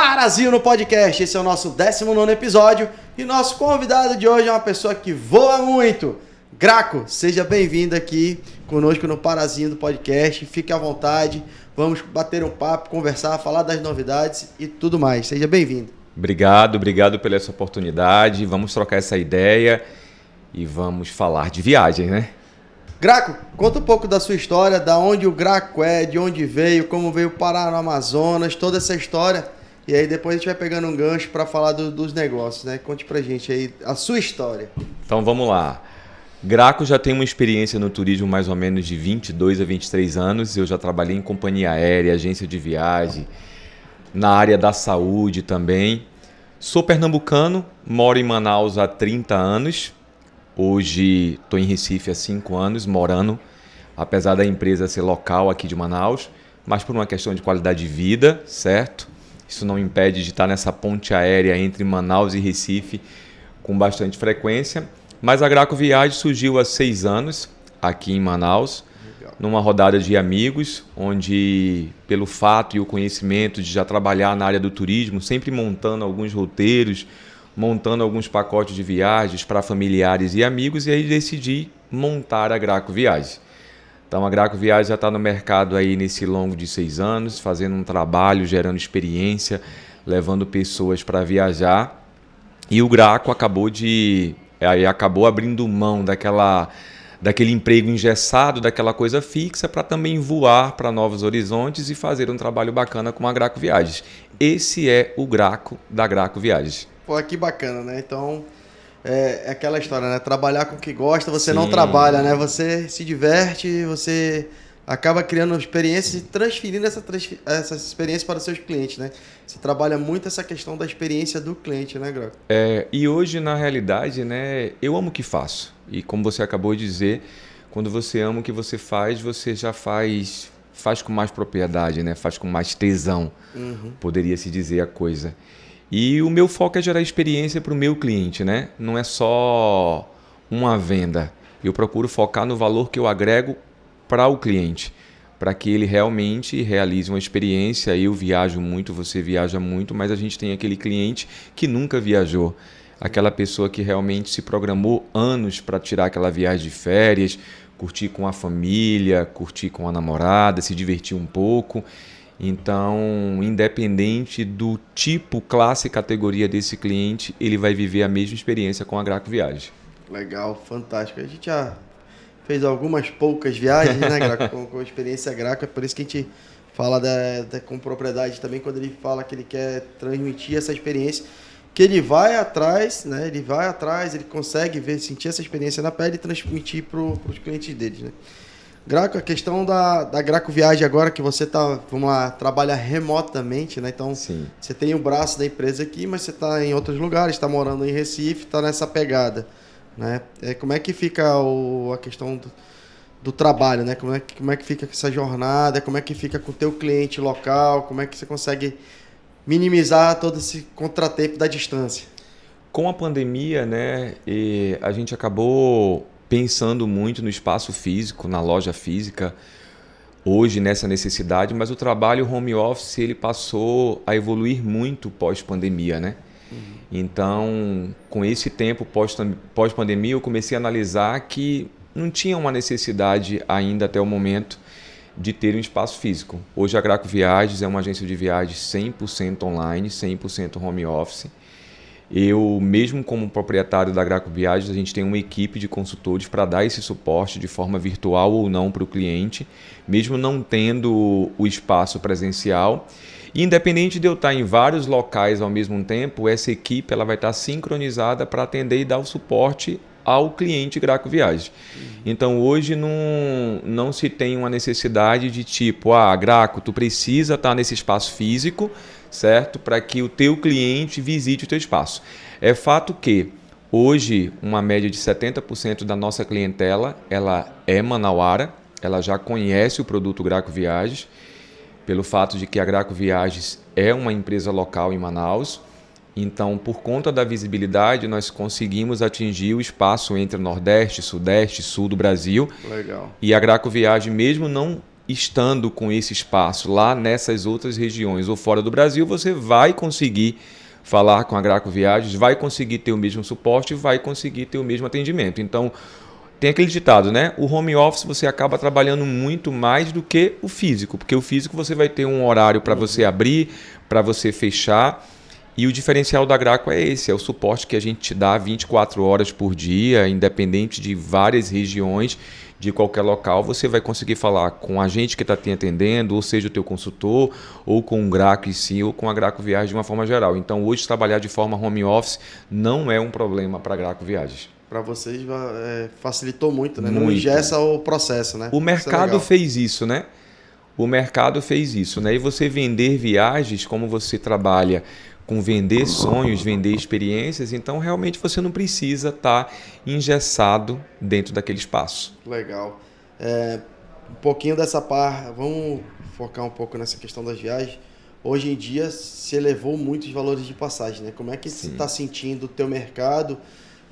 Parazinho no podcast. Esse é o nosso 19º episódio e nosso convidado de hoje é uma pessoa que voa muito. Graco, seja bem-vindo aqui conosco no Parazinho do podcast. Fique à vontade, vamos bater um papo, conversar, falar das novidades e tudo mais. Seja bem-vindo. Obrigado pela essa oportunidade. Vamos trocar essa ideia e vamos falar de viagem, né? Graco, conta um pouco da sua história, da onde o Graco é, de onde veio, como veio parar no Amazonas, toda essa história. E aí depois a gente vai pegando um gancho para falar dos negócios, né? Conte pra gente aí a sua história. Então vamos lá. Graco já tem uma experiência no turismo mais ou menos de 22 a 23 anos. Eu já trabalhei em companhia aérea, agência de viagem, na área da saúde também. Sou pernambucano, moro em Manaus há 30 anos. Hoje estou em Recife há 5 anos, morando, apesar da empresa ser local aqui de Manaus, mas por uma questão de qualidade de vida, certo? Isso não impede de estar nessa ponte aérea entre Manaus e Recife com bastante frequência. Mas a Graco Viagem surgiu há 6 anos aqui em Manaus, numa rodada de amigos, onde pelo fato e o conhecimento de já trabalhar na área do turismo, sempre montando alguns roteiros, montando alguns pacotes de viagens para familiares e amigos, e aí decidi montar a Graco Viagem. Então a Graco Viagem já está no mercado aí nesse longo de 6 anos, fazendo um trabalho, gerando experiência, levando pessoas para viajar. E o Graco acabou abrindo mão daquele emprego engessado, daquela coisa fixa, para também voar para novos horizontes e fazer um trabalho bacana com a Graco Viagens. Esse é o Graco da Graco Viagens. Pô, que bacana, né? Então, é aquela história, né? Trabalhar com o que gosta, você não trabalha, né? Você se diverte, você acaba criando experiências e transferindo essa experiência para os seus clientes, né? Você trabalha muito essa questão da experiência do cliente, né, Graco? E hoje, na realidade, né, eu amo o que faço. E como você acabou de dizer, quando você ama o que você já faz com mais propriedade, né? Faz com mais tesão, poderia se dizer a coisa. E o meu foco é gerar experiência para o meu cliente, né? Não é só uma venda. Eu procuro focar no valor que eu agrego para o cliente, para que ele realmente realize uma experiência. Eu viajo muito, você viaja muito, mas a gente tem aquele cliente que nunca viajou. Aquela pessoa que realmente se programou anos para tirar aquela viagem de férias, curtir com a família, curtir com a namorada, se divertir um pouco. Então, independente do tipo, classe e categoria desse cliente, ele vai viver a mesma experiência com a Graco Viagem. Legal, fantástico. A gente já fez algumas poucas viagens, né, Graco, com experiência Graco. É por isso que a gente fala com propriedade também, quando ele fala que ele quer transmitir essa experiência, que ele vai atrás, né? Ele consegue sentir essa experiência na pele e transmitir para os clientes dele, né? Graco, a questão da Graco Viagem agora, que você trabalha remotamente, né? Então, sim, você tem o braço da empresa aqui, mas você está em outros lugares, está morando em Recife, está nessa pegada, né? Como é que fica a questão do trabalho, né? Como é que fica essa jornada, como é que fica com o teu cliente local, como é que você consegue minimizar todo esse contratempo da distância? Com a pandemia, né, a gente acabou pensando muito no espaço físico, na loja física, hoje nessa necessidade, mas o trabalho home office ele passou a evoluir muito pós-pandemia, né? Então, com esse tempo pós-pandemia, eu comecei a analisar que não tinha uma necessidade ainda até o momento de ter um espaço físico. Hoje a Graco Viagens é uma agência de viagens 100% online, 100% home office. Eu, mesmo como proprietário da Graco Viagens, a gente tem uma equipe de consultores para dar esse suporte de forma virtual ou não para o cliente, mesmo não tendo o espaço presencial. E independente de eu estar em vários locais ao mesmo tempo, essa equipe ela vai estar sincronizada para atender e dar o suporte ao cliente Graco Viagens. Então hoje não se tem uma necessidade de tipo, Graco, tu precisa estar nesse espaço físico, certo? Para que o teu cliente visite o teu espaço. É fato que hoje uma média de 70% da nossa clientela ela é manauara, ela já conhece o produto Graco Viagens, pelo fato de que a Graco Viagens é uma empresa local em Manaus. Então, por conta da visibilidade, nós conseguimos atingir o espaço entre Nordeste, Sudeste, Sul do Brasil. Legal. E a Graco Viagem, mesmo não estando com esse espaço lá nessas outras regiões ou fora do Brasil, você vai conseguir falar com a Graco Viagens, vai conseguir ter o mesmo suporte, vai conseguir ter o mesmo atendimento. Então, tem aquele ditado, né? O home office você acaba trabalhando muito mais do que o físico, porque o físico você vai ter um horário para você abrir, para você fechar. E o diferencial da Graco é esse, é o suporte que a gente te dá 24 horas por dia, independente de várias regiões, de qualquer local, você vai conseguir falar com a gente que está te atendendo, ou seja, o teu consultor, ou com o Graco em si, ou com a Graco Viagens de uma forma geral. Então, hoje, trabalhar de forma home office não é um problema para a Graco Viagens. Para vocês facilitou muito, né? Muito. Não engessa o processo, né? O mercado fez isso, né? O mercado fez isso, né? E você vender viagens, como você trabalha com vender sonhos, vender experiências, então realmente você não precisa estar engessado dentro daquele espaço. Legal. Um pouquinho dessa parte, vamos focar um pouco nessa questão das viagens. Hoje em dia se elevou muito os valores de passagem, né? Como é que você está sentindo o teu mercado?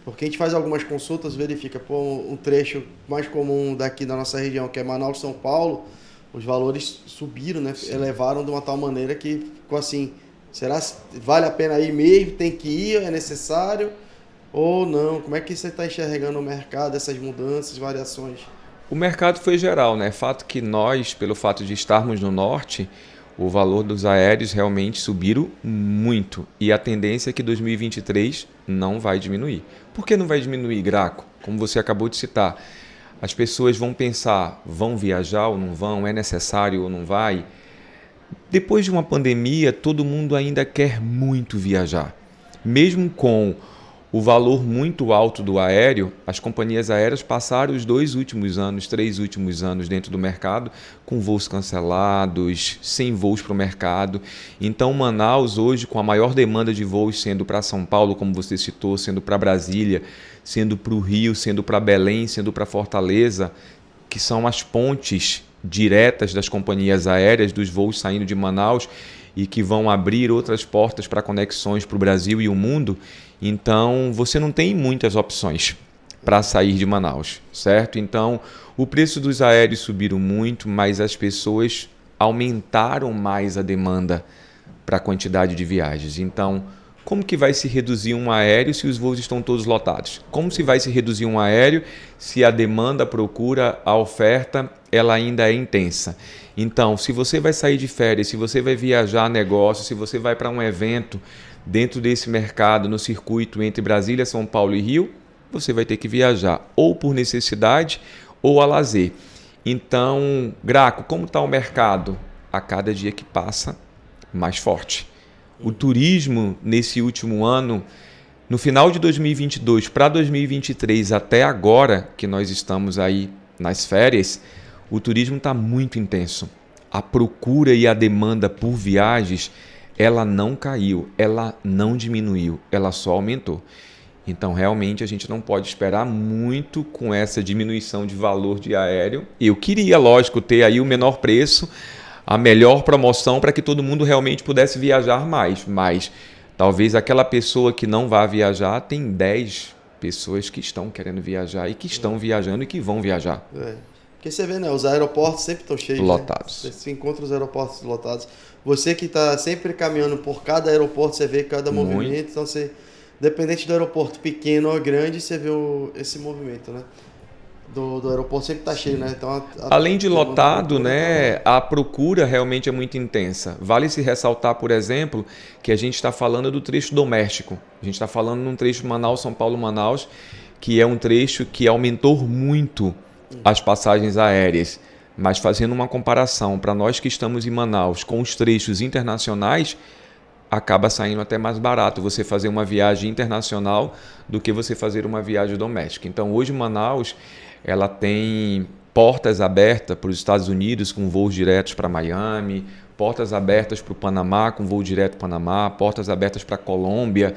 Porque a gente faz algumas consultas, verifica, um trecho mais comum daqui da nossa região, que é Manaus, São Paulo, os valores subiram, né? Sim. Elevaram de uma tal maneira que ficou assim, será que vale a pena ir mesmo? Tem que ir? É necessário? Ou não? Como é que você está enxergando o mercado, essas mudanças, variações? O mercado foi geral, né? Fato que nós, pelo fato de estarmos no norte, o valor dos aéreos realmente subiram muito. E a tendência é que 2023 não vai diminuir. Por que não vai diminuir, Graco? Como você acabou de citar, as pessoas vão pensar, vão viajar ou não vão? É necessário ou não vai? Depois de uma pandemia, todo mundo ainda quer muito viajar. Mesmo com o valor muito alto do aéreo, as companhias aéreas passaram os 3 últimos anos dentro do mercado com voos cancelados, sem voos para o mercado. Então, Manaus hoje, com a maior demanda de voos sendo para São Paulo, como você citou, sendo para Brasília, sendo para o Rio, sendo para Belém, sendo para Fortaleza, que são as pontes diretas das companhias aéreas, dos voos saindo de Manaus e que vão abrir outras portas para conexões para o Brasil e o mundo. Então, você não tem muitas opções para sair de Manaus, certo? Então, o preço dos aéreos subiram muito, mas as pessoas aumentaram mais a demanda para a quantidade de viagens. Então, como que vai se reduzir um aéreo se os voos estão todos lotados? Como se vai se reduzir um aéreo se a demanda, a procura, a oferta, ela ainda é intensa? Então, se você vai sair de férias, se você vai viajar a negócio, se você vai para um evento dentro desse mercado, no circuito entre Brasília, São Paulo e Rio, você vai ter que viajar ou por necessidade ou a lazer. Então, Graco, como está o mercado? A cada dia que passa, mais forte. O turismo, nesse último ano, no final de 2022 para 2023, até agora, que nós estamos aí nas férias, o turismo está muito intenso. A procura e a demanda por viagens, ela não caiu, ela não diminuiu, ela só aumentou. Então, realmente, a gente não pode esperar muito com essa diminuição de valor de aéreo. Eu queria, lógico, ter aí o menor preço, a melhor promoção para que todo mundo realmente pudesse viajar mais. Mas talvez aquela pessoa que não vá viajar, tem 10 pessoas que estão querendo viajar e que estão viajando e que vão viajar. Porque você vê, né? Os aeroportos sempre estão cheios. Lotados. Né? Você encontra os aeroportos lotados. Você que está sempre caminhando por cada aeroporto, você vê cada movimento. Então, você, dependente do aeroporto pequeno ou grande, você vê esse movimento, né? Do aeroporto sempre está cheio, né? Então, além de lotado, né, a procura realmente é muito intensa. Vale se ressaltar, por exemplo, que a gente está falando do trecho doméstico. A gente está falando num trecho Manaus, São Paulo, Manaus, que é um trecho que aumentou muito as passagens aéreas. Mas fazendo uma comparação para nós que estamos em Manaus com os trechos internacionais, acaba saindo até mais barato você fazer uma viagem internacional do que você fazer uma viagem doméstica. Então, hoje Manaus ela tem portas abertas para os Estados Unidos com voos diretos para Miami, portas abertas para o Panamá com voo direto para o Panamá, portas abertas para a Colômbia,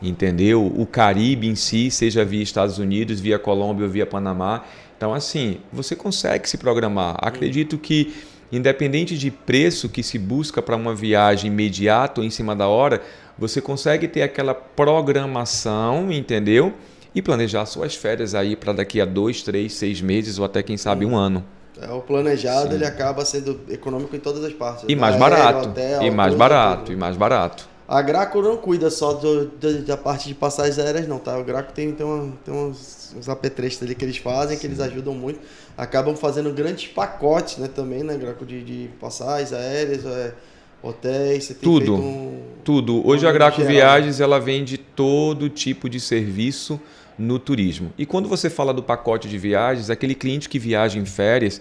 entendeu? O Caribe em si, seja via Estados Unidos, via Colômbia ou via Panamá. Então, assim, você consegue se programar. Acredito que, independente de preço que se busca para uma viagem imediata ou em cima da hora, você consegue ter aquela programação, entendeu? E planejar suas férias aí para daqui a 2, 3, 6 meses ou até, quem sabe, um ano. O planejado, Sim. ele acaba sendo econômico em todas as partes. E mais Aéreo, barato. hotel, E mais tudo, barato. tudo. E mais barato. A Graco não cuida só da parte de passagens aéreas, não, tá? O Graco tem uns apetrechos ali que eles fazem, que eles ajudam muito. Acabam fazendo grandes pacotes, né, também, né, Graco, de passagens aéreas, hotéis, você tem Tudo. feito Tudo. Hoje a Graco geral. Viagens, ela vende todo tipo de serviço no turismo. E quando você fala do pacote de viagens, aquele cliente que viaja em férias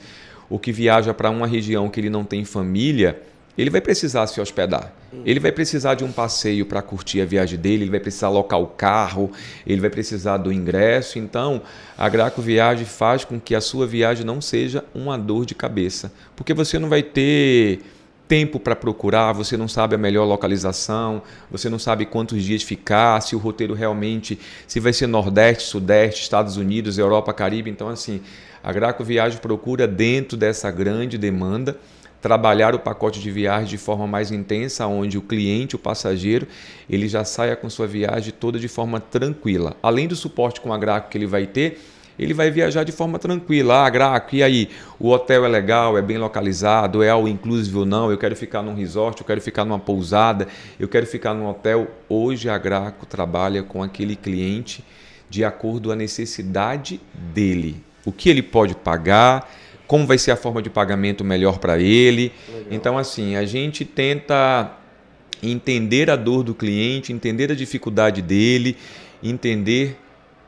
ou que viaja para uma região que ele não tem família, ele vai precisar se hospedar. Ele vai precisar de um passeio para curtir a viagem dele, ele vai precisar alocar o carro, ele vai precisar do ingresso. Então, a Graco Viagem faz com que a sua viagem não seja uma dor de cabeça, porque você não vai ter tempo para procurar, você não sabe a melhor localização, você não sabe quantos dias ficar, se o roteiro realmente, se vai ser Nordeste, Sudeste, Estados Unidos, Europa, Caribe. Então, assim, a Graco Viagem procura, dentro dessa grande demanda, trabalhar o pacote de viagem de forma mais intensa, onde o cliente, o passageiro, ele já saia com sua viagem toda de forma tranquila. Além do suporte com a Graco que ele vai ter, ele vai viajar de forma tranquila. Ah, Graco, e aí? O hotel é legal, é bem localizado, é all inclusive ou não? Eu quero ficar num resort, eu quero ficar numa pousada, eu quero ficar num hotel. Hoje a Graco trabalha com aquele cliente de acordo com a necessidade dele. O que ele pode pagar, como vai ser a forma de pagamento melhor para ele. Legal. Então, assim, a gente tenta entender a dor do cliente, entender a dificuldade dele, entender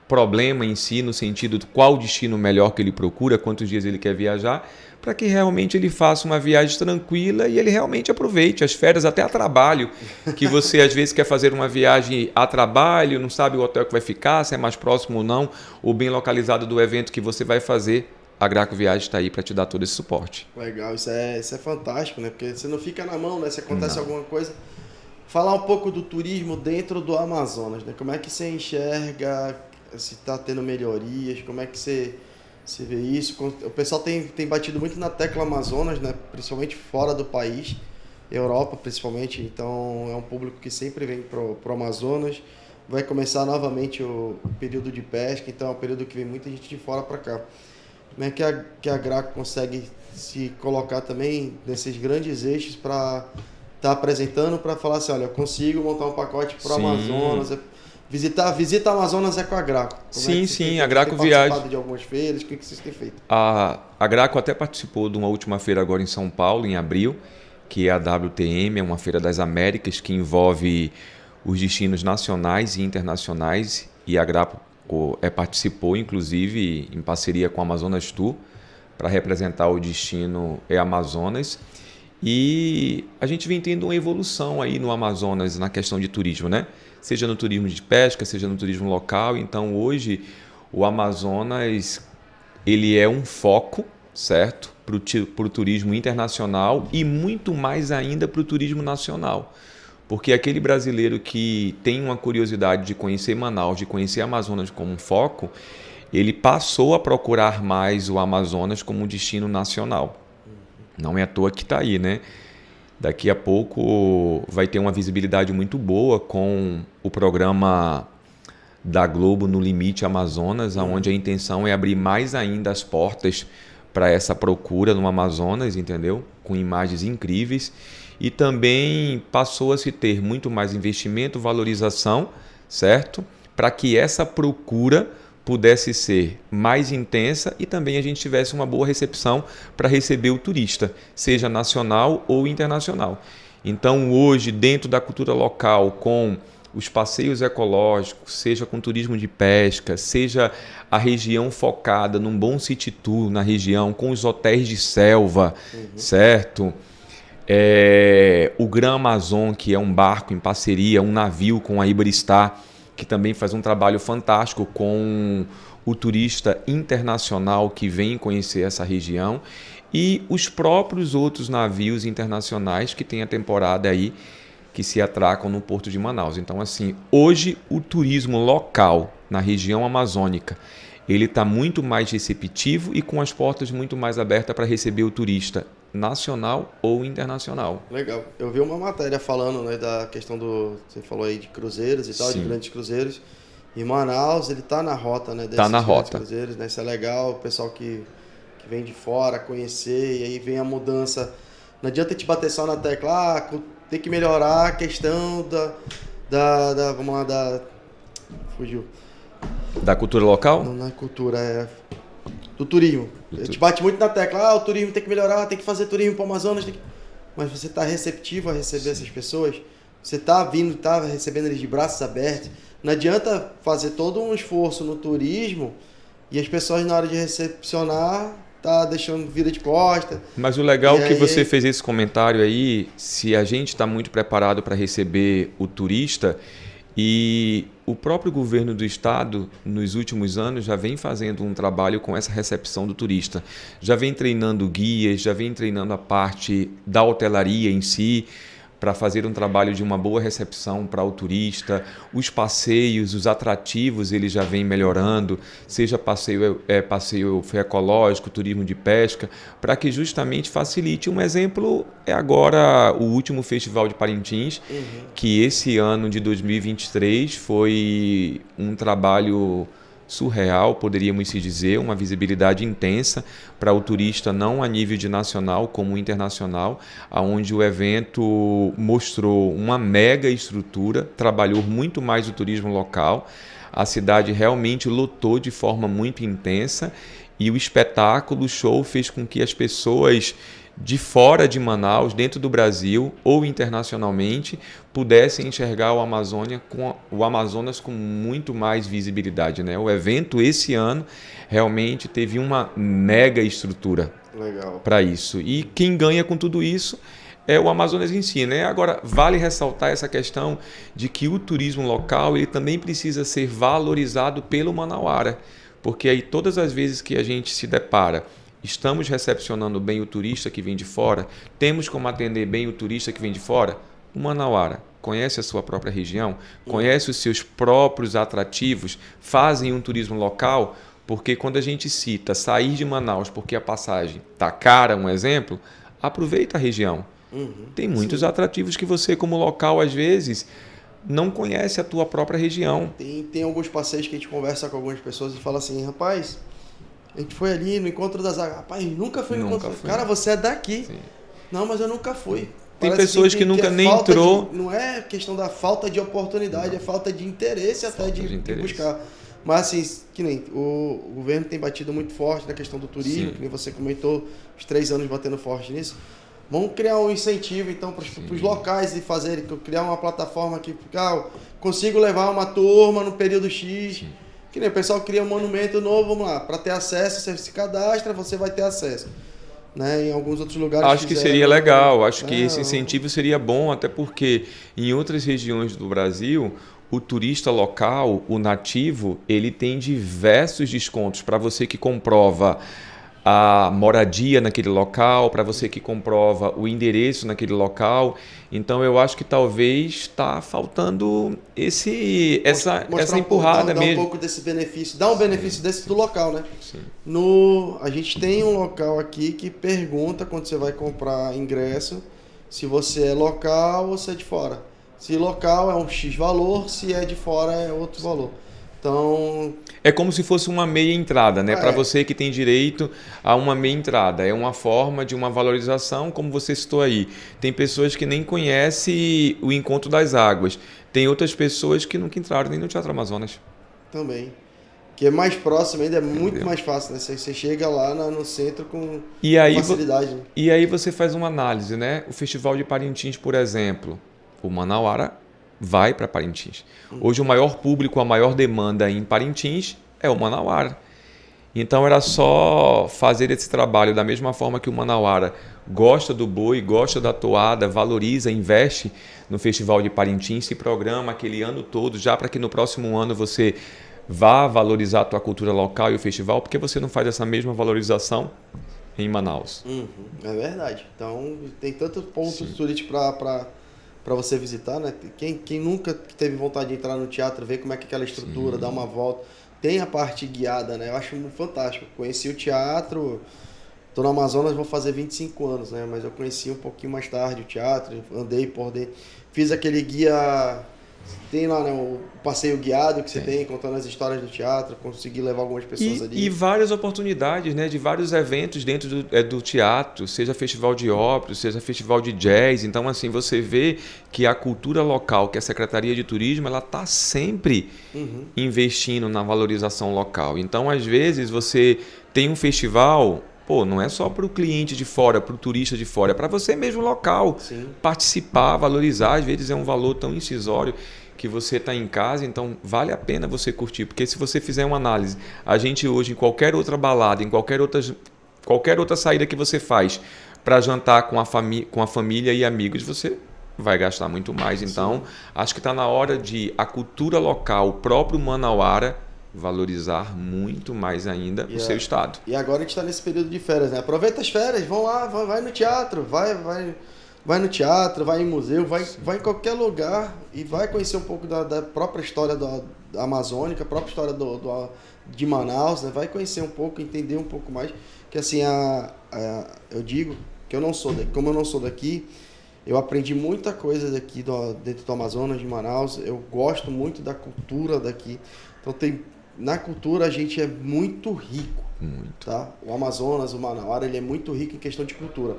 problema em si, no sentido de qual destino melhor que ele procura, quantos dias ele quer viajar, para que realmente ele faça uma viagem tranquila e ele realmente aproveite as férias até a trabalho, que você às vezes quer fazer uma viagem a trabalho, não sabe o hotel que vai ficar, se é mais próximo ou não, ou bem localizado do evento que você vai fazer. A Graco Viagem está aí para te dar todo esse suporte. Legal, isso é fantástico, né? Porque você não fica na mão, né? Se acontece alguma coisa. Falar um pouco do turismo dentro do Amazonas, né? Como é que você enxerga, se está tendo melhorias, como é que você vê isso? O pessoal tem batido muito na tecla Amazonas, né? Principalmente fora do país, Europa principalmente, então é um público que sempre vem pro Amazonas. Vai começar novamente o período de pesca, então é um período que vem muita gente de fora para cá. Como é que a Graco consegue se colocar também nesses grandes eixos para estar apresentando, para falar assim, olha, eu consigo montar um pacote para o Amazonas, visita Amazonas é com a Graco. Sim, a Graco Viagem. Participado de algumas feiras, o que vocês têm feito? A Graco até participou de uma última feira agora em São Paulo, em abril, que é a WTM, é uma feira das Américas que envolve os destinos nacionais e internacionais, e a Graco participou, inclusive, em parceria com a Amazonas Tour, para representar o destino Amazonas. E a gente vem tendo uma evolução aí no Amazonas na questão de turismo, né? Seja no turismo de pesca, seja no turismo local. Então, hoje, o Amazonas ele é um foco, certo? Para o turismo internacional e muito mais ainda para o turismo nacional. Porque aquele brasileiro que tem uma curiosidade de conhecer Manaus, de conhecer Amazonas como um foco, ele passou a procurar mais o Amazonas como um destino nacional. Não é à toa que está aí, né? Daqui a pouco vai ter uma visibilidade muito boa com o programa da Globo No Limite Amazonas, onde a intenção é abrir mais ainda as portas para essa procura no Amazonas, entendeu? Com imagens incríveis. E também passou a se ter muito mais investimento, valorização, certo? Para que essa procura pudesse ser mais intensa e também a gente tivesse uma boa recepção para receber o turista, seja nacional ou internacional. Então, hoje, dentro da cultura local, com os passeios ecológicos, seja com turismo de pesca, seja a região focada num bom city tour na região, com os hotéis de selva, certo? O Gran Amazon, que é um barco em parceria, um navio com a Iberistar, que também faz um trabalho fantástico com o turista internacional que vem conhecer essa região, e os próprios outros navios internacionais que têm a temporada aí que se atracam no Porto de Manaus. Então, assim, hoje o turismo local na região amazônica ele está muito mais receptivo e com as portas muito mais abertas para receber o turista nacional ou internacional. Legal. Eu vi uma matéria falando, né, da questão você falou aí de cruzeiros e tal, de grandes cruzeiros. E Manaus, ele está na rota, né, desses grandes cruzeiros, né? Isso é legal, o pessoal que que vem de fora conhecer, e aí vem a mudança. Não adianta te bater só na tecla, tem que melhorar a questão vamos lá, fugiu. Da cultura local? Não é cultura, do turismo. A gente bate muito na tecla, o turismo tem que melhorar, tem que fazer turismo para o Amazonas, mas você está receptivo a receber essas pessoas? Você está vindo, está recebendo eles de braços abertos? Não adianta fazer todo um esforço no turismo e as pessoas na hora de recepcionar tá deixando vida de costa. Mas o legal é que você fez esse comentário aí, se a gente está muito preparado para receber o turista, e o próprio governo do estado, nos últimos anos, já vem fazendo um trabalho com essa recepção do turista. Já vem treinando guias, já vem treinando a parte da hotelaria em si, para fazer um trabalho de uma boa recepção para o turista. Os passeios, os atrativos, eles já vêm melhorando, seja passeio ecológico, turismo de pesca, para que justamente facilite. Um exemplo é agora o último Festival de Parintins, que esse ano de 2023 foi um trabalho surreal, poderíamos se dizer, uma visibilidade intensa para o turista, não a nível de nacional como internacional, onde o evento mostrou uma mega estrutura, trabalhou muito mais o turismo local, a cidade realmente lotou de forma muito intensa e o espetáculo, o show fez com que as pessoas de fora de Manaus, dentro do Brasil ou internacionalmente, pudessem enxergar o Amazonas com muito mais visibilidade, né? O evento esse ano realmente teve uma mega estrutura para isso. E quem ganha com tudo isso é o Amazonas em si, né? Agora, vale ressaltar essa questão de que o turismo local ele também precisa ser valorizado pelo manauara, porque aí todas as vezes que a gente se depara, estamos recepcionando bem o turista que vem de fora, temos como atender bem o turista que vem de fora, o manauara conhece a sua própria região, conhece os seus próprios atrativos, fazem um turismo local, porque quando a gente cita sair de Manaus porque a passagem está cara, um exemplo, aproveita a região. Tem muitos atrativos que você, como local, às vezes, não conhece a tua própria região. Tem alguns passeios que a gente conversa com algumas pessoas e fala assim, rapaz, a gente foi ali no Encontro das Águas. Rapaz, nunca fui no Encontro. Cara, você é daqui. Sim. Não, mas eu nunca fui. Tem pessoas que nunca nem entrou. Não é questão da falta de oportunidade, é falta de interesse até de buscar. Mas assim, que nem o governo tem batido muito forte na questão do turismo, que nem você comentou, os 3 anos batendo forte nisso. Vamos criar um incentivo, então, para os locais de fazerem, criar uma plataforma que consigo levar uma turma no período X. Sim. Que nem o pessoal cria um monumento novo, vamos lá, para ter acesso, você se cadastra, você vai ter acesso. Né? Em alguns outros lugares... Acho que seria legal, acho que esse incentivo seria bom, até porque em outras regiões do Brasil, o turista local, o nativo, ele tem diversos descontos para você que comprova a moradia naquele local, para você que comprova o endereço naquele local. Então eu acho que talvez está faltando essa empurrada mesmo. Dar um pouco desse benefício, dar um benefício desse do local, né? Sim. A gente tem um local aqui que pergunta quando você vai comprar ingresso se você é local ou se é de fora. Se local é um X valor, se é de fora é outro valor. Então... É como se fosse uma meia entrada, né? Para você que tem direito a uma meia entrada. É uma forma de uma valorização, como você citou aí. Tem pessoas que nem conhecem o Encontro das Águas. Tem outras pessoas que nunca entraram nem no Teatro Amazonas. Também. Que é mais próximo ainda, é muito mais fácil, né? Você chega lá no centro com facilidade. Né? E aí você faz uma análise, né? O Festival de Parintins, por exemplo, o manauara vai para Parintins. Hoje o maior público, a maior demanda em Parintins é o manauara. Então era só fazer esse trabalho da mesma forma que o manauara gosta do boi, gosta da toada, valoriza, investe no Festival de Parintins, se programa aquele ano todo, já para que no próximo ano você vá valorizar a tua cultura local e o festival, porque você não faz essa mesma valorização em Manaus. É verdade. Então tem tantos pontos turísticos para você visitar, né? Quem nunca teve vontade de entrar no teatro, ver como é que aquela estrutura, dar uma volta. Tem a parte guiada, né? Eu acho fantástico. Conheci o teatro, tô no Amazonas, vou fazer 25 anos, né? Mas eu conheci um pouquinho mais tarde o teatro, andei por dentro. Fiz aquele guia Tem lá, né, o passeio guiado que você tem, contando as histórias do teatro, conseguir levar algumas pessoas ali. E várias oportunidades, né, de vários eventos dentro do teatro, seja festival de ópera, seja festival de jazz. Então, assim, você vê que a cultura local, que a Secretaria de Turismo, ela está sempre investindo na valorização local. Então, às vezes, você tem um festival... Pô, não é só para o cliente de fora, para o turista de fora, é para você mesmo local. Sim. Participar, valorizar, às vezes é um valor tão incisório que você está em casa, então vale a pena você curtir. Porque se você fizer uma análise, a gente hoje em qualquer outra balada, em qualquer outra saída que você faz para jantar com a família e amigos, você vai gastar muito mais. Então, acho que está na hora de a cultura local, o próprio manauara, valorizar muito mais ainda o seu estado. E agora a gente está nesse período de férias, né? Aproveita as férias, vão lá, vai no teatro, vai no teatro, vai em museu, vai em qualquer lugar e vai conhecer um pouco da própria história da amazônica, a própria história de Manaus, né? Vai conhecer um pouco, entender um pouco mais, que assim, eu digo que eu não sou daqui, como eu não sou daqui, eu aprendi muita coisa daqui dentro do Amazonas, de Manaus, eu gosto muito da cultura daqui, então na cultura a gente é muito rico, tá? O Amazonas, o Manauara, ele é muito rico em questão de cultura.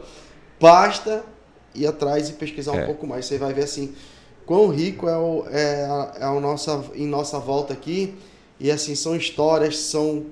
Basta ir atrás e pesquisar um pouco mais. Você vai ver assim, quão rico em nossa volta aqui. E assim, são histórias, são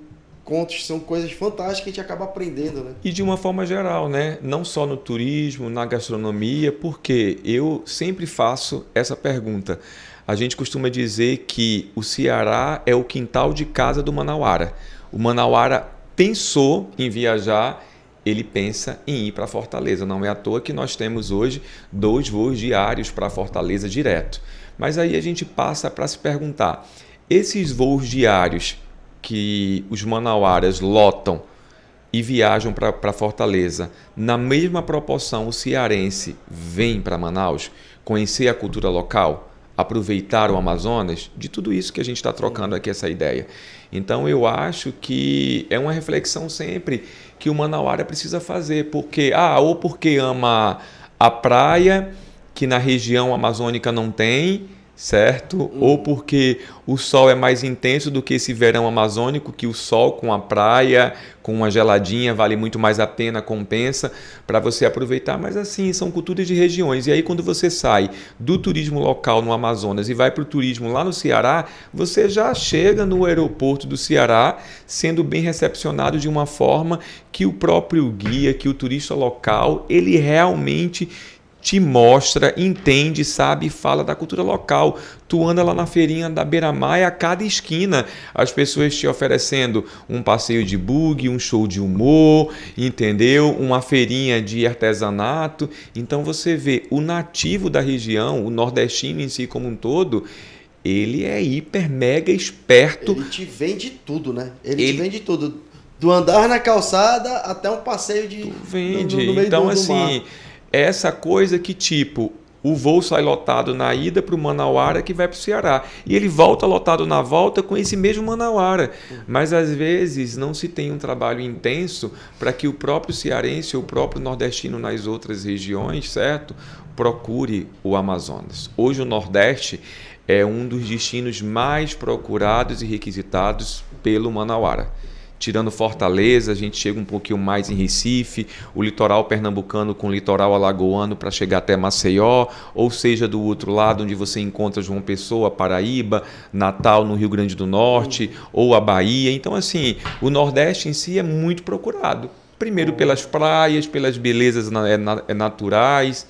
contos, são coisas fantásticas que a gente acaba aprendendo, né? E de uma forma geral, né? Não só no turismo, na gastronomia, porque eu sempre faço essa pergunta. A gente costuma dizer que o Ceará é o quintal de casa do manauara. O manauara pensou em viajar, ele pensa em ir para Fortaleza. Não é à toa que nós temos hoje 2 voos diários para Fortaleza direto. Mas aí a gente passa para se perguntar, esses voos diários que os manauaras lotam e viajam para Fortaleza, na mesma proporção o cearense vem para Manaus conhecer a cultura local? Aproveitar o Amazonas, de tudo isso que a gente está trocando aqui, essa ideia. Então, eu acho que é uma reflexão sempre que o manauara precisa fazer, porque ou porque ama a praia, que na região amazônica não tem, certo? Ou porque o sol é mais intenso do que esse verão amazônico, que o sol com a praia, com uma geladinha, vale muito mais a pena, compensa para você aproveitar. Mas assim, são culturas de regiões. E aí quando você sai do turismo local no Amazonas e vai para o turismo lá no Ceará, você já chega no aeroporto do Ceará sendo bem recepcionado de uma forma que o próprio guia, que o turista local, ele realmente te mostra, entende, sabe e fala da cultura local. Tu anda lá na feirinha da Beira-Mar e a cada esquina as pessoas te oferecendo um passeio de buggy, um show de humor, entendeu? Uma feirinha de artesanato. Então você vê o nativo da região, o nordestino em si como um todo, ele é hiper, mega esperto. Ele te vende tudo, né? Ele te vende tudo. Do andar na calçada até um passeio de... Vende. No meio então, do mar. Essa coisa que tipo, o voo sai lotado na ida para o manauara que vai para o Ceará. E ele volta lotado na volta com esse mesmo manauara. Mas às vezes não se tem um trabalho intenso para que o próprio cearense ou o próprio nordestino nas outras regiões, certo? Procure o Amazonas. Hoje o Nordeste é um dos destinos mais procurados e requisitados pelo manauara. Tirando Fortaleza, a gente chega um pouquinho mais em Recife, o litoral pernambucano com o litoral alagoano para chegar até Maceió, ou seja, do outro lado, onde você encontra João Pessoa, Paraíba, Natal, no Rio Grande do Norte, ou a Bahia. Então, assim, o Nordeste em si é muito procurado. Primeiro pelas praias, pelas belezas naturais,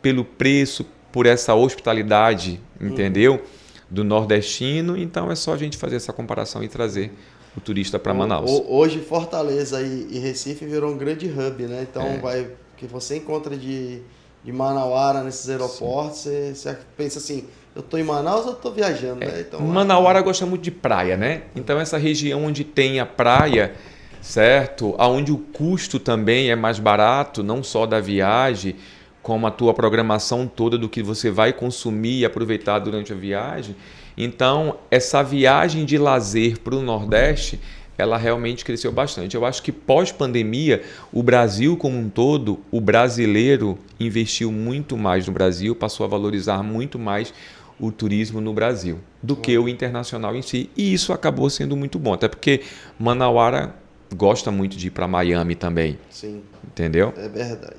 pelo preço, por essa hospitalidade, entendeu? Do nordestino. Então, é só a gente fazer essa comparação e trazer o turista para Manaus. Hoje Fortaleza e Recife virou um grande hub, né? Então que você encontra de manauara nesses aeroportos, você pensa assim, eu estou em Manaus ou estou viajando, né? Então, Manauara gosta muito de praia, né? Então essa região onde tem a praia, certo? Onde o custo também é mais barato, não só da viagem, como a tua programação toda do que você vai consumir e aproveitar durante a viagem. Então, essa viagem de lazer para o Nordeste, ela realmente cresceu bastante. Eu acho que pós-pandemia, o Brasil como um todo, o brasileiro investiu muito mais no Brasil, passou a valorizar muito mais o turismo no Brasil do que o internacional em si. E isso acabou sendo muito bom, até porque Manauara gosta muito de ir para Miami também. Sim. Entendeu? É verdade.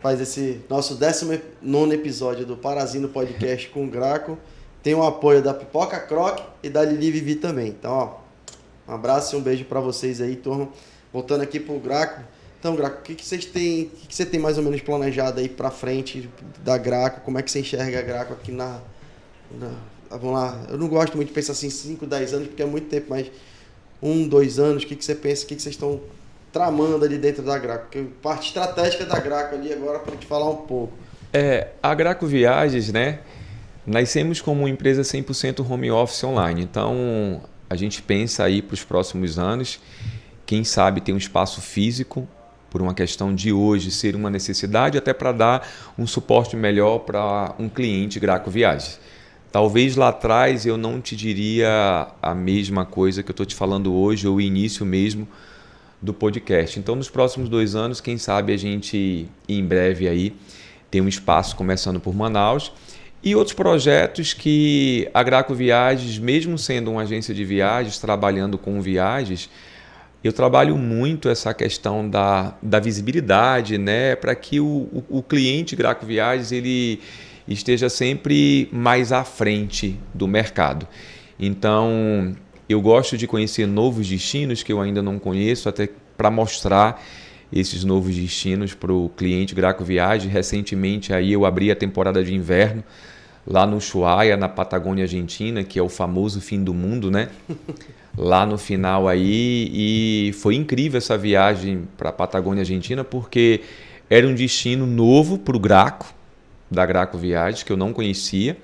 Faz esse nosso 19º episódio do Parazino Podcast com o Graco. Tem o apoio da Pipoca Croc e da Lili Vivi também. Então, ó, um abraço e um beijo para vocês aí, turma. Voltando aqui pro Graco. Então, Graco, o que vocês têm, o que você tem mais ou menos planejado aí para frente da Graco? Como é que você enxerga a Graco aqui vamos lá, eu não gosto muito de pensar assim 5, 10 anos, porque é muito tempo, mas 1, 2 anos, o que você pensa, o que vocês estão tramando ali dentro da Graco? Porque parte estratégica da Graco ali agora para te falar um pouco. A Graco Viagens, né? Nascemos como uma empresa 100% home office online. Então, a gente pensa aí para os próximos anos, quem sabe ter um espaço físico, por uma questão de hoje ser uma necessidade, até para dar um suporte melhor para um cliente Graco Viagens. Talvez lá atrás eu não te diria a mesma coisa que eu estou te falando hoje, ou o início mesmo do podcast. Então, nos próximos 2 anos, quem sabe a gente, em breve aí, tem um espaço começando por Manaus. E outros projetos que a Graco Viagens, mesmo sendo uma agência de viagens, trabalhando com viagens, eu trabalho muito essa questão da visibilidade, né? Para que o cliente Graco Viagens ele esteja sempre mais à frente do mercado. Então, eu gosto de conhecer novos destinos que eu ainda não conheço, até para mostrar esses novos destinos para o cliente Graco Viagens. Recentemente aí eu abri a temporada de inverno lá no Ushuaia, na Patagônia Argentina, que é o famoso fim do mundo, né? Lá no final aí, e foi incrível essa viagem para a Patagônia Argentina, porque era um destino novo para o Graco, da Graco Viagens, que eu não conhecia.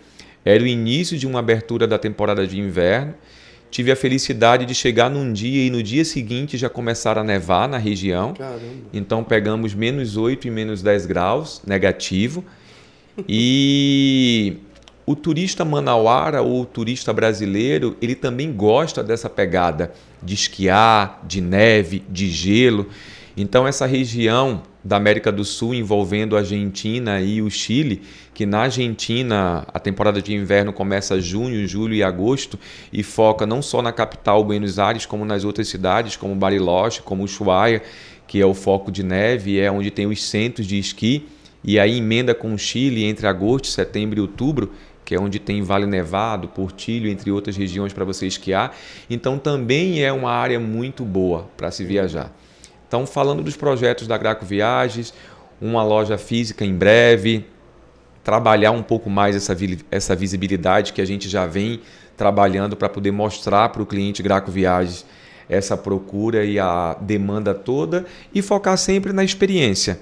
Era o início de uma abertura da temporada de inverno. Tive a felicidade de chegar num dia e no dia seguinte já começaram a nevar na região. Caramba. Então pegamos -8 e -10 graus, negativo. E o turista manauara ou o turista brasileiro, ele também gosta dessa pegada de esquiar, de neve, de gelo. Então essa região da América do Sul envolvendo a Argentina e o Chile, que na Argentina a temporada de inverno começa junho, julho e agosto e foca não só na capital Buenos Aires, como nas outras cidades, como Bariloche, como Ushuaia, que é o foco de neve, é onde tem os centros de esqui, e aí emenda com o Chile entre agosto, setembro e outubro, que é onde tem Vale Nevado, Portillo, entre outras regiões para você esquiar. Então também é uma área muito boa para se viajar. Então, falando dos projetos da Graco Viagens, uma loja física em breve, trabalhar um pouco mais essa visibilidade que a gente já vem trabalhando para poder mostrar para o cliente Graco Viagens essa procura e a demanda toda, e focar sempre na experiência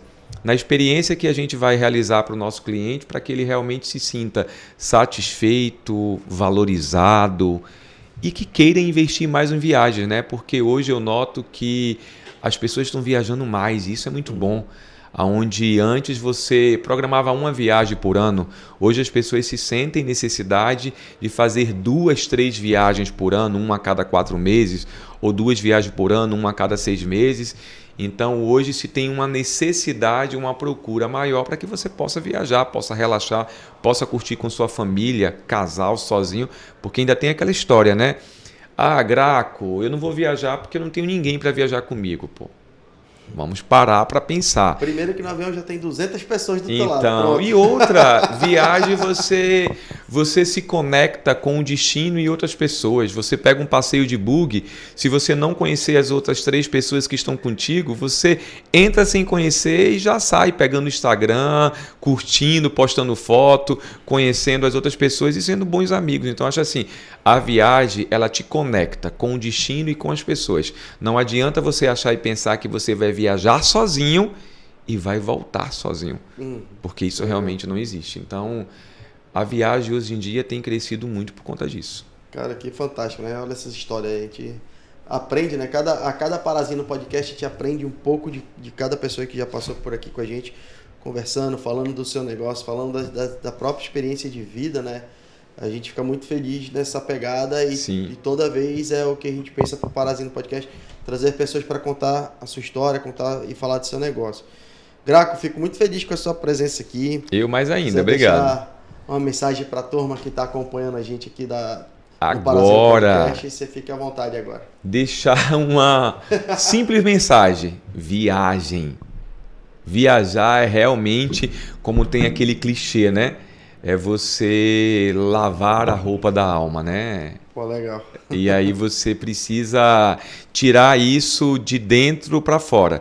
que a gente vai realizar para o nosso cliente, para que ele realmente se sinta satisfeito, valorizado e que queira investir mais em viagens, né? Porque hoje eu noto que as pessoas estão viajando mais, e isso é muito bom. Onde antes você programava uma viagem por ano, hoje as pessoas se sentem necessidade de fazer 2, 3 viagens por ano, uma a cada 4 meses, ou 2 viagens por ano, uma a cada 6 meses. Então hoje se tem uma necessidade, uma procura maior para que você possa viajar, possa relaxar, possa curtir com sua família, casal, sozinho, porque ainda tem aquela história, né? Ah, Graco, eu não vou viajar porque eu não tenho ninguém para viajar comigo, pô. Vamos parar para pensar. Primeiro que no avião já tem 200 pessoas do teu lado. Então, e outra, viagem você se conecta com o destino e outras pessoas. Você pega um passeio de bug, se você não conhecer as outras 3 pessoas que estão contigo, você entra sem conhecer e já sai pegando o Instagram, curtindo, postando foto, conhecendo as outras pessoas e sendo bons amigos. Então, acho assim, a viagem, ela te conecta com o destino e com as pessoas. Não adianta você achar e pensar que você vai viajar sozinho e vai voltar sozinho, porque isso realmente não existe. Então, a viagem hoje em dia tem crescido muito por conta disso. Cara, que fantástico, né? Olha essa história aí, a gente aprende, né? A cada Parazino no podcast a gente aprende um pouco de cada pessoa que já passou por aqui com a gente, conversando, falando do seu negócio, falando da própria experiência de vida, né? A gente fica muito feliz nessa pegada e toda vez é o que a gente pensa para o Parazino Podcast, trazer pessoas para contar a sua história, contar e falar do seu negócio. Graco, fico muito feliz com a sua presença aqui. Eu mais ainda, obrigado. uma mensagem para a turma que está acompanhando a gente aqui da agora, podcast, você fica à vontade agora. Deixar uma simples mensagem: viagem. Viajar é realmente, como tem aquele clichê, né? É você lavar a roupa da alma, né? Pô, legal. E aí você precisa tirar isso de dentro para fora.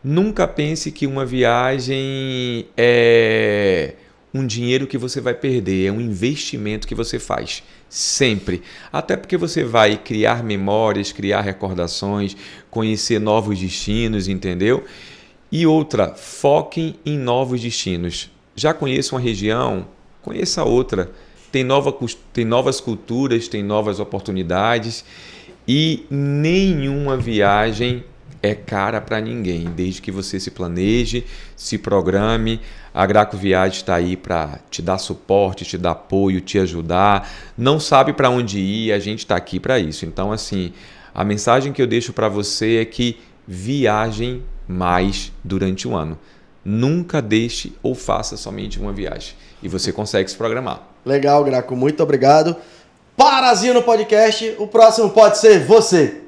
Nunca pense que uma viagem é um dinheiro que você vai perder, é um investimento que você faz. Sempre. Até porque você vai criar memórias, criar recordações, conhecer novos destinos, entendeu? E outra, foquem em novos destinos. Já conheça uma região, conheça outra. Tem novas culturas, tem novas oportunidades e nenhuma viagem é cara para ninguém, desde que você se planeje, se programe. A Graco Viagem está aí para te dar suporte, te dar apoio, te ajudar. Não sabe para onde ir, a gente está aqui para isso. Então, assim, a mensagem que eu deixo para você é que viajem mais durante o ano. Nunca deixe ou faça somente uma viagem. E você consegue se programar. Legal, Graco. Muito obrigado. Parazinho no podcast. O próximo pode ser você.